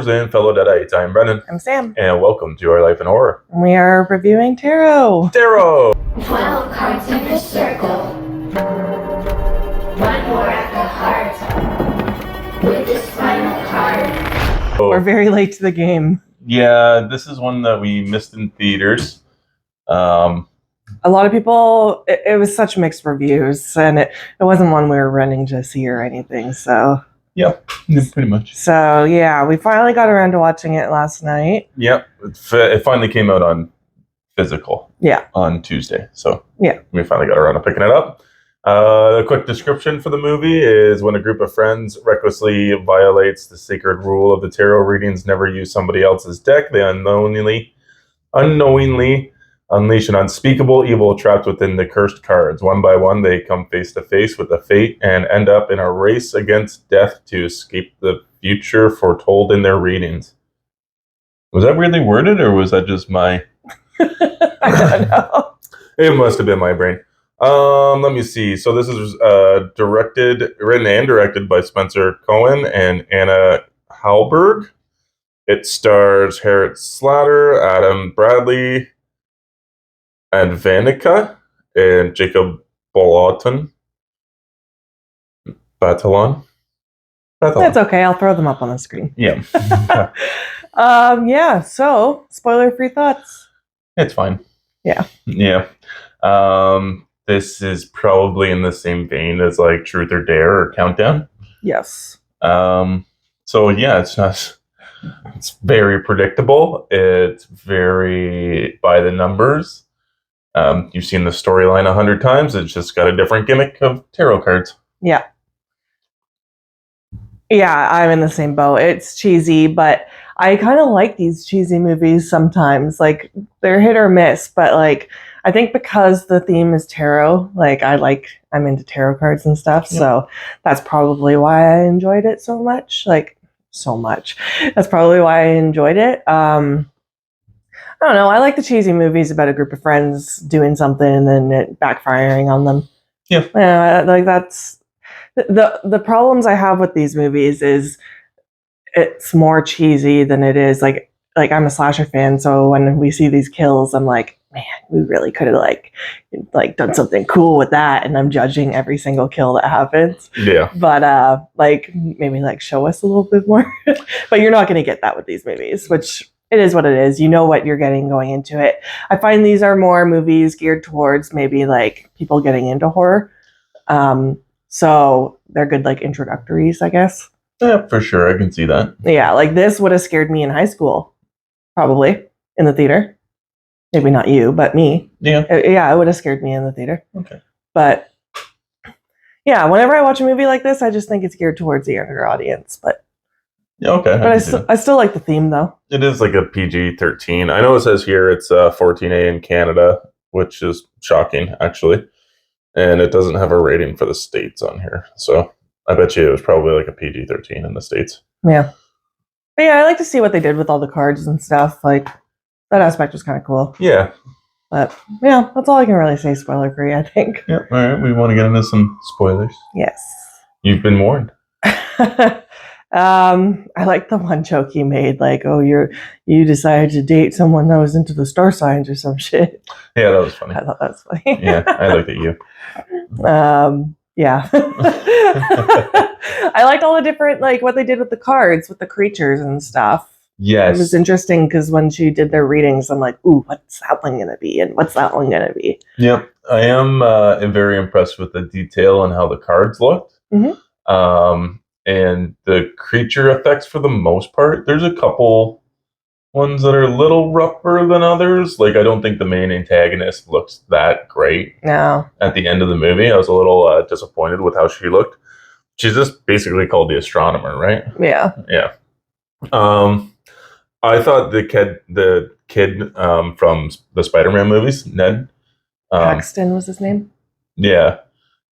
Horrors and fellow Deadites. I'm Brennan. I'm Sam. And welcome to Our Life in Horror. We are reviewing Tarot. 12 cards in the circle. One more at the heart. With this final card. We're very late to the game. Yeah, this is one that we missed in theaters. A lot of people, it was such mixed reviews, and it wasn't one we were running to see or anything, so. Yeah, pretty much. So, yeah, we finally got around to watching it last night. Yep, it finally came out on physical. Yeah. On Tuesday, so. Yeah. We finally got around to picking it up. A quick description for the movie is when a group of friends recklessly violates the sacred rule of the tarot readings, never use somebody else's deck, they unknowingly unleash an unspeakable evil trapped within the cursed cards. One by one, they come face to face with the fate and end up in a race against death to escape the future foretold in their readings. Was that weirdly worded, or was that just my... I don't know. It must have been my brain. Let me see. So this is written and directed by Spencer Cohen and Anna Hallberg. It stars Harriet Slatter, Adam Bradley, and Vanica, and Jacob Batalon. That's okay. I'll throw them up on the screen. Yeah. Yeah, so spoiler-free thoughts. It's fine. Yeah. Yeah. This is probably in the same vein as like Truth or Dare or Countdown. Yes. So yeah, it's very predictable. It's very by the numbers. You've seen the storyline 100 times. It's just got a different gimmick of tarot cards. Yeah. Yeah, I'm in the same boat. It's cheesy, but I kind of like these cheesy movies sometimes. Like, they're hit or miss, but like, I think because the theme is tarot, like I'm into tarot cards and stuff, Yep. So that's probably why I enjoyed it so much. Like, so much. That's probably why I enjoyed it. I don't know. I like the cheesy movies about a group of friends doing something and then it backfiring on them. Yeah. Like that's the problems I have with these movies is it's more cheesy than it is like I'm a slasher fan, so when we see these kills, I'm like, man, we really could have like done something cool with that, and I'm judging every single kill that happens. Yeah. But like maybe like show us a little bit more. But you're not going to get that with these movies, which it is what it is. You know what you're getting going into it. I find these are more movies geared towards maybe like people getting into horror. So they're good like introductories, I guess. Yeah, for sure. I can see that. Yeah, like this would have scared me in high school, probably in the theater. Maybe not you, but me. Yeah. Yeah, it would have scared me in the theater. Okay. But yeah, whenever I watch a movie like this, I just think it's geared towards the younger audience. But yeah, okay. But I still like the theme, though. It is like a PG-13. I know it says here it's 14A in Canada, which is shocking, actually. And it doesn't have a rating for the States on here. So I bet you it was probably like a PG-13 in the States. Yeah. But yeah, I like to see what they did with all the cards and stuff. Like, that aspect was kind of cool. Yeah. But yeah, that's all I can really say spoiler-free, I think. Yep. All right. We want to get into some spoilers. Yes. You've been warned. I like the one joke he made, like, oh, you decided to date someone that was into the star signs or some shit. Yeah, that was funny. I thought that was funny. Yeah, I looked at you. Yeah. I liked all the different, like, what they did with the cards, with the creatures and stuff. Yes. It was interesting because when she did their readings, I'm like, ooh, what's that one going to be? And what's that one going to be? Yep. I am very impressed with the detail and how the cards looked. Mm-hmm. And the creature effects for the most part. There's a couple ones that are a little rougher than others. Like, I don't think the main antagonist looks that great. No. At the end of the movie, I was a little disappointed with how she looked. She's just basically called the astronomer, right? Yeah. Yeah. I thought the kid from the Spider-Man movies, Ned. Paxton was his name? Yeah.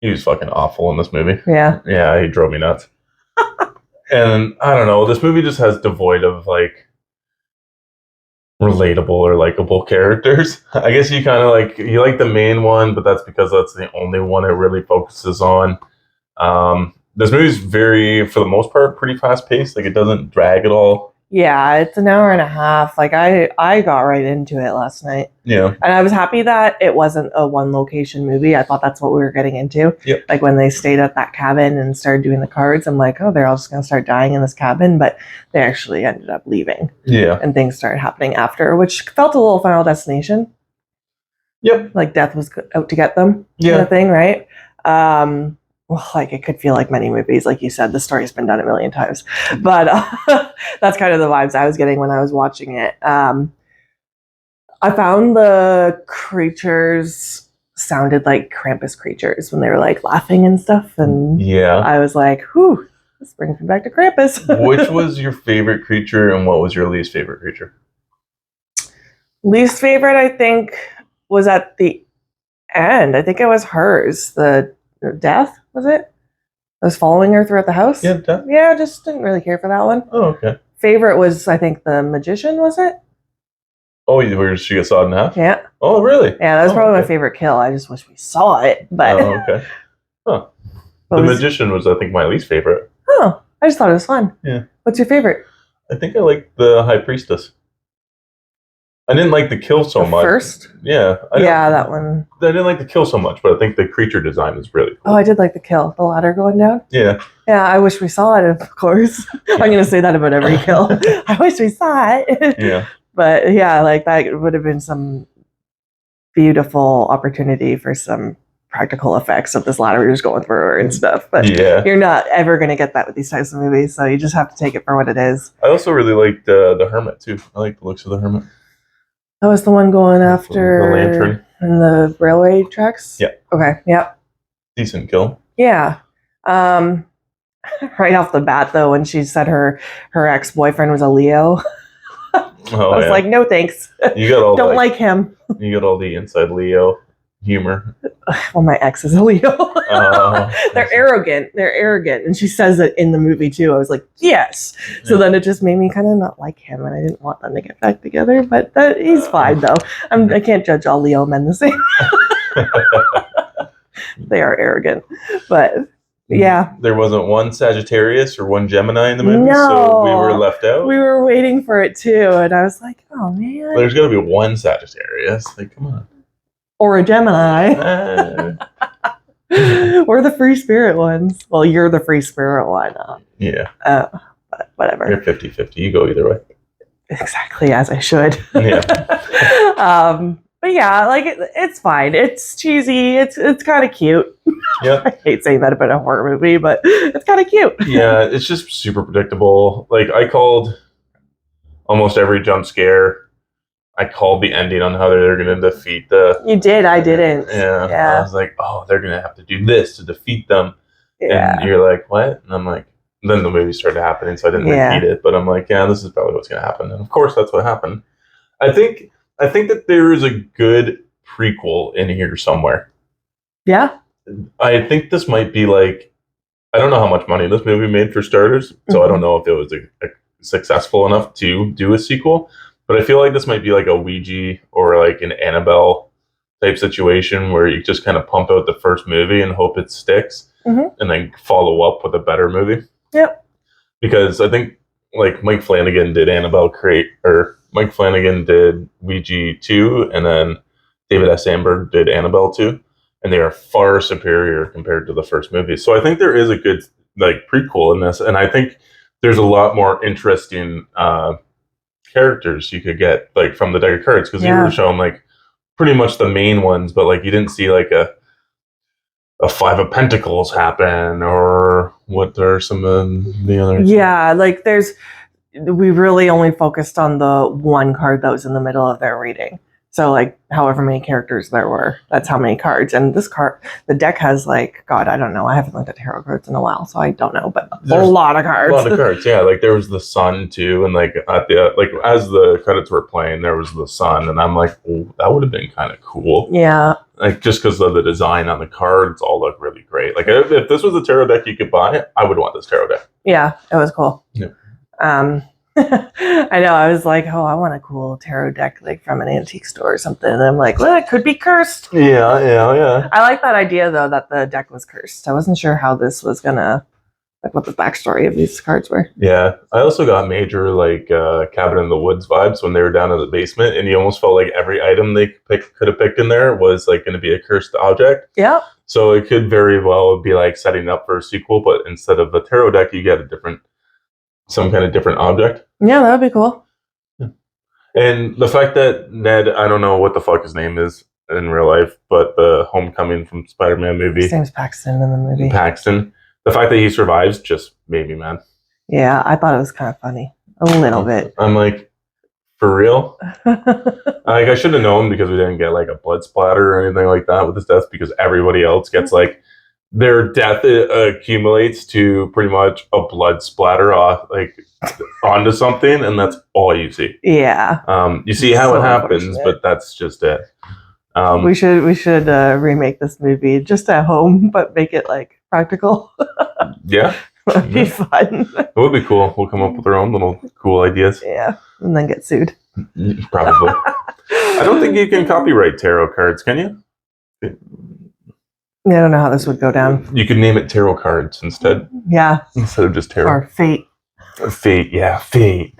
He was fucking awful in this movie. Yeah. Yeah, he drove me nuts. And I don't know, this movie just has devoid of like relatable or likable characters. I guess you kind of like the main one, but that's because that's the only one it really focuses on. This movie's very, for the most part, pretty fast paced. Like, it doesn't drag at all. Yeah, it's an hour and a half. Like I got right into it last night. Yeah. And I was happy that it wasn't a one location movie. I thought that's what we were getting into. Yep. Like when they stayed at that cabin and started doing the cards, I'm like, oh, they're all just going to start dying in this cabin. But they actually ended up leaving Yeah. and things started happening after, which felt a little Final Destination. Yep. Like death was out to get them kind Yeah. of thing, right? Well, like it could feel like many movies. Like you said, the story's been done a million times. But that's kind of the vibes I was getting when I was watching it. I found the creatures sounded like Krampus creatures when they were like laughing and stuff. And Yeah. I was like, whew, this brings me back to Krampus. Which was your favorite creature and what was your least favorite creature? Least favorite, I think, was at the end. I think it was hers. The death, was it? I was following her throughout the house. Yeah, death. Yeah, I just didn't really care for that one. Oh, okay. Favorite was, I think, the magician, was it? Oh, where she got sawed in half? Yeah. Oh, really? Yeah, that was Oh, probably my okay. favorite kill. I just wish we saw it. But Oh, okay. Huh. but The it was- magician was, I think, my least favorite. Oh, I just thought it was fun. Yeah. What's your favorite? I think I liked the high priestess. I didn't like the kill so The much. first? Yeah. Yeah, that one. I didn't like the kill so much, but I think the creature design is really Oh, cool. I did like the kill. The ladder going down. Yeah. Yeah, I wish we saw it, of course. I'm going to say that about every kill. I wish we saw it. Yeah. But yeah, like that would have been some beautiful opportunity for some practical effects of this ladder just going through her and stuff. But Yeah. you're not ever going to get that with these types of movies. So you just have to take it for what it is. I also really liked the hermit, too. I like the looks of the hermit. That was the one going after The lantern. in the railway tracks? Yeah. Okay. Yep. Decent kill. Yeah. Right off the bat, though, when she said her ex-boyfriend was a Leo, Oh, I was yeah. like, no thanks. You got all Don't like him. you got all the inside Leo humor. Well, my ex is a Leo. Oh, They're arrogant. They're arrogant. And she says it in the movie, too. I was like, yes. So Yeah. then it just made me kind of not like him. And I didn't want them to get back together. But he's fine, though. I can't judge all Leo men the same. They are arrogant. But yeah, There wasn't one Sagittarius or one Gemini in the movie, so we were No. left out. we were waiting for it, too. And I was like, oh, man. There's got to be one Sagittarius. Like, come on. Or a Gemini. Ah. We're the free spirit ones. Well, you're the free spirit one. Yeah, But whatever. you're 50-50. You go either way. Exactly as I should. Yeah. But yeah, like it's fine. It's cheesy. It's kind of cute. Yeah. I hate saying that about a horror movie, but it's kind of cute. Yeah, it's just super predictable. Like, I called almost every jump scare. I called the ending on how they're going to defeat the... You did. I didn't. Yeah. I Yeah. was like, oh, they're going to have to do this to defeat them. Yeah. And you're like, what? And I'm like, then the movie started happening, so I didn't Yeah. repeat it. But I'm like, yeah, this is probably what's going to happen. And of course, that's what happened. I think that there is a good prequel in here somewhere. Yeah. I think this might be like, I don't know how much money this movie made for starters, so I don't know if it was a successful enough to do a sequel. But I feel like this might be like a Ouija or like an Annabelle type situation where you just kind of pump out the first movie and hope it sticks, Mhm. and then follow up with a better movie. Yep. Because I think like Mike Flanagan did Mike Flanagan did Ouija 2, and then David S. Sandberg did Annabelle 2, and they are far superior compared to the first movie. So I think there is a good like prequel in this, and I think there's a lot more interesting characters you could get like from the deck of cards, because you Yeah. were showing like pretty much the main ones, but like you didn't see like a Five of Pentacles happen, or what are some of the others? Yeah. Like we really only focused on the one card that was in the middle of their reading. So like however many characters there were, that's how many cards. And this the deck has like, God, I don't know. I haven't looked at tarot cards in a while, so I don't know, but There's a lot of A cards. lot of cards, yeah. Like there was the sun too, and like at the as the credits were playing, there was the sun, and I'm like, oh, that would have been kind of cool. Yeah. Like just because of the design on the cards, all look really great. Like if this was a tarot deck you could buy, I would want this tarot deck. Yeah, it was cool. Yeah. I know. I was like, oh, I want a cool tarot deck like from an antique store or something. And I'm like, well, it could be cursed. Yeah. I like that idea though that the deck was cursed. I wasn't sure how this was gonna like what the backstory of these cards were. Yeah, I also got major like Cabin in the Woods vibes when they were down in the basement, and you almost felt like every item they could have picked in there was like going to be a cursed object. Yep. So it could very well be like setting up for a sequel, but instead of the tarot deck, you get some kind of different object. Yeah, that would be cool. And the fact that Ned, I don't know what the fuck his name is in real life, but the Homecoming from Spider-Man movie, His name's Paxton in the movie. Paxton, the fact that he survives just made me mad. Yeah, I thought it was kind of funny. A little bit. I'm like, for real? Like, I should have known because we didn't get like a blood splatter or anything like that with his death, because everybody else gets like their death accumulates to pretty much a blood splatter onto something, and that's all you see. Yeah. You see how So it happens, unfortunate. but that's just it. We should remake this movie just at home, but make it like practical. Yeah, That'd be fun. it would be cool. We'll come up with our own little cool ideas. Yeah, and then get sued. Probably. I don't think you can copyright tarot cards, can you? Yeah, I don't know how this would go down. You could name it tarot cards instead of just tarot. Or fate. Fate, yeah, fate.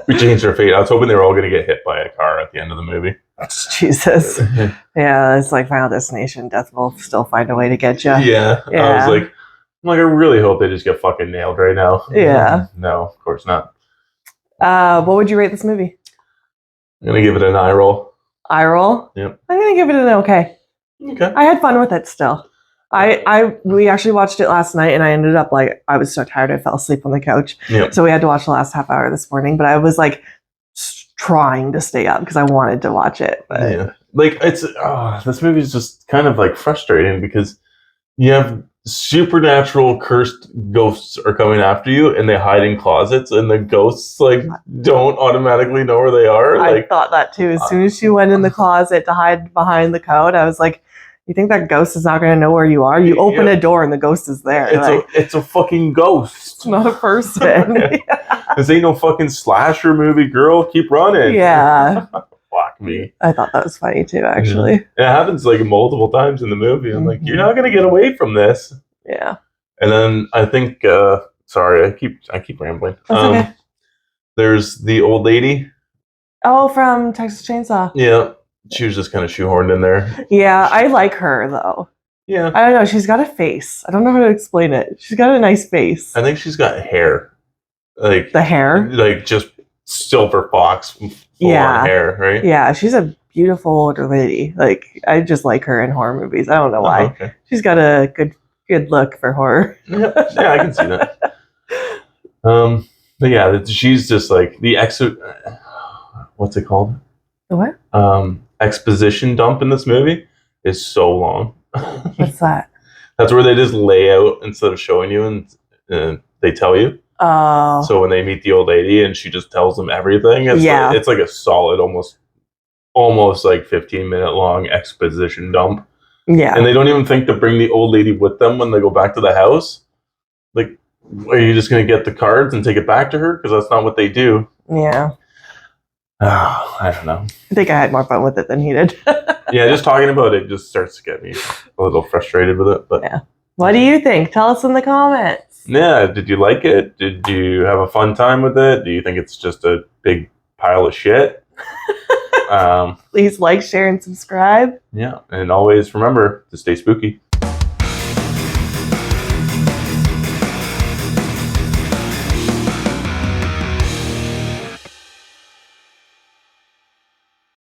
We changed our fate. I was hoping they were all going to get hit by a car at the end of the movie. Jesus. Yeah, it's like Final Destination. Death will still find a way to get you. Yeah. Yeah. I'm like, I really hope they just get fucking nailed right now. Yeah. No, of course not. What would you rate this movie? I'm going to give it an eye roll. Eye roll? Yep. I'm gonna give it an okay. Okay. I had fun with it still. We actually watched it last night, and I ended up like I was so tired I fell asleep on the couch. Yep. So we had to watch the last half hour this morning. But I was like trying to stay up because I wanted to watch it. But Yeah. Like, this movie is just kind of like frustrating because you have supernatural cursed ghosts are coming after you, and they hide in closets, and the ghosts like don't automatically know where they are. I Like, thought that too. As soon as she went in the closet to hide behind the coat, I was like, "You think that ghost is not going to know where you are? You open Yeah. a door and the ghost is there. it's a fucking ghost. It's not a person." This ain't no fucking slasher movie, girl. Keep running. Yeah, Fuck me. I thought that was funny too. Actually, It happens like multiple times in the movie. I'm like, you're not gonna get away from this. yeah. And then I think, sorry, I keep rambling. That's okay. There's the old lady. Oh, from Texas Chainsaw. Yeah, she was just kind of shoehorned in there. Yeah, I like her though. Yeah, I don't know. She's got a face. I don't know how to explain it. She's got a nice face. I think she's got hair, like The hair. like just silver fox full Yeah. on hair, right? Yeah, she's a beautiful older lady. Like I just like her in horror movies. I don't know why. Okay. She's got a good look for horror. Yeah, I can see that. But yeah, she's just like the what's it called? The what? Exposition dump in this movie is so long. What's that? That's where they just lay out instead of showing you, and they tell you. Oh, So when they meet the old lady and she just tells them everything, Yeah. it's like a solid, almost like 15-minute long exposition dump. yeah. And they don't even think to bring the old lady with them when they go back to the house. Like, are you just going to get the cards and take it back to her? Because that's not what they do. Yeah. I don't know. I think I had more fun with it than he did. Yeah, just talking about it just starts to get me a little frustrated with it. But Yeah. What do you think? Tell us in the comments. yeah, did you like it? Did you have a fun time with it? Do you think it's just a big pile of shit? Please like, share, and subscribe. Yeah, and always remember to stay spooky.